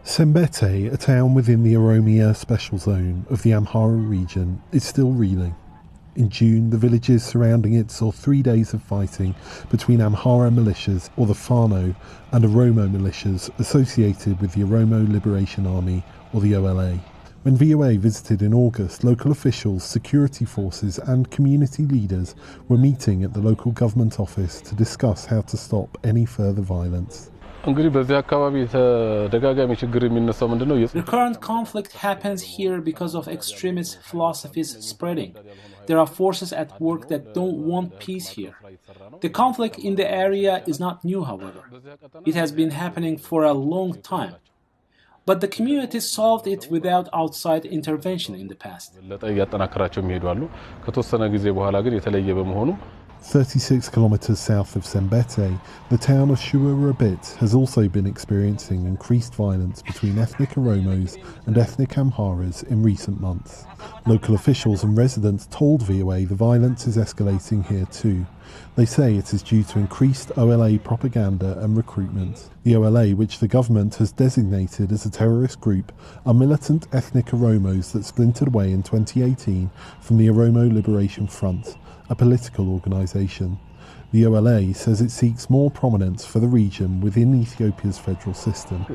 Sembete, a town within the Oromia special zone of the Amhara region, is still reeling. In June, the villages surrounding it saw 3 days of fighting between Amhara militias, or the Fano, and Oromo militias associated with the Oromo Liberation Army, or the OLA. When VOA visited in August, local officials, security forces and community leaders were meeting at the local government office to discuss how to stop any further violence. The current conflict happens here because of extremist philosophies spreading. There are forces at work that don't want peace here. The conflict in the area is not new, however. It has been happening for a long time. But the community solved it without outside intervention in the past. 36 kilometers south of Sembete, the town of Shewa Robit has also been experiencing increased violence between ethnic Oromos and ethnic Amharas in recent months. Local officials and residents told VOA the violence is escalating here too. They say it is due to increased OLA propaganda and recruitment. The OLA, which the government has designated as a terrorist group, are militant ethnic Oromos that splintered away in 2018 from the Oromo Liberation Front, a political organisation. The OLA says it seeks more prominence for the region within Ethiopia's federal system.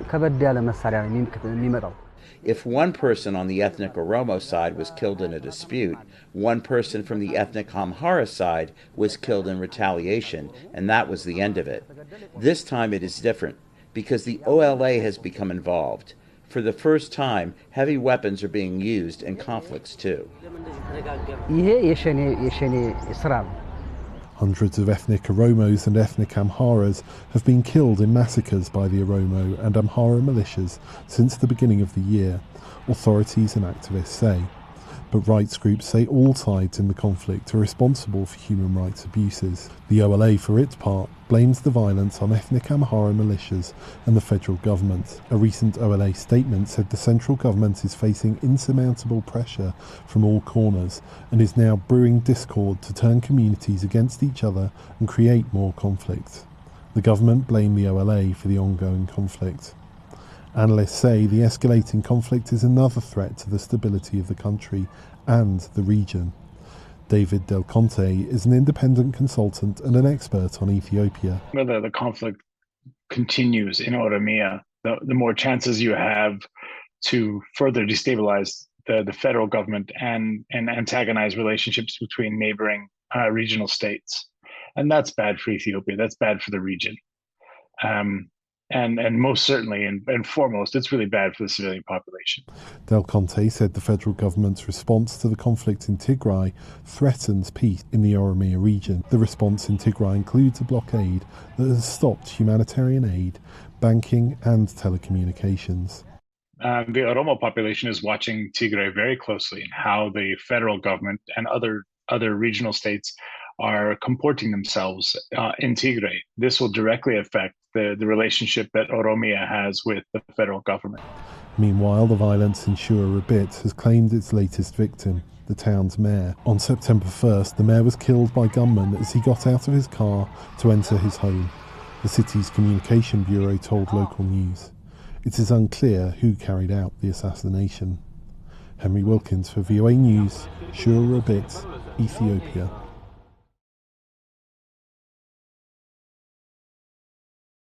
If one person on the ethnic Oromo side was killed in a dispute, one person from the ethnic Amhara side was killed in retaliation, and that was the end of it. This time it is different, because the OLA has become involved. For the first time, heavy weapons are being used in conflicts too. Hundreds of ethnic Oromos and ethnic Amharas have been killed in massacres by the Oromo and Amhara militias since the beginning of the year, authorities and activists say. But rights groups say all sides in the conflict are responsible for human rights abuses. The OLA, for its part, blames the violence on ethnic Amhara militias and the federal government. A recent OLA statement said the central government is facing insurmountable pressure from all corners and is now brewing discord to turn communities against each other and create more conflict. The government blamed the OLA for the ongoing conflict. Analysts say the escalating conflict is another threat to the stability of the country and the region. David Del Conte is an independent consultant and an expert on Ethiopia. Whether the conflict continues in Oromia, the more chances you have to further destabilize the federal government and antagonize relationships between neighboring regional states. And that's bad for Ethiopia. That's bad for the region. And most certainly and foremost, it's really bad for the civilian population. Del Conte said the federal government's response to the conflict in Tigray threatens peace in the Oromia region. The response in Tigray includes a blockade that has stopped humanitarian aid, banking and telecommunications. The Oromo population is watching Tigray very closely and how the federal government and other regional states are comporting themselves in Tigray. This will directly affect the relationship that Oromia has with the federal government. Meanwhile, the violence in Shewa Robit has claimed its latest victim, the town's mayor. On September 1st, the mayor was killed by gunmen as he got out of his car to enter his home. The city's communication bureau told local news. It is unclear who carried out the assassination. Henry Wilkins for VOA News, Shewa Robit, Ethiopia.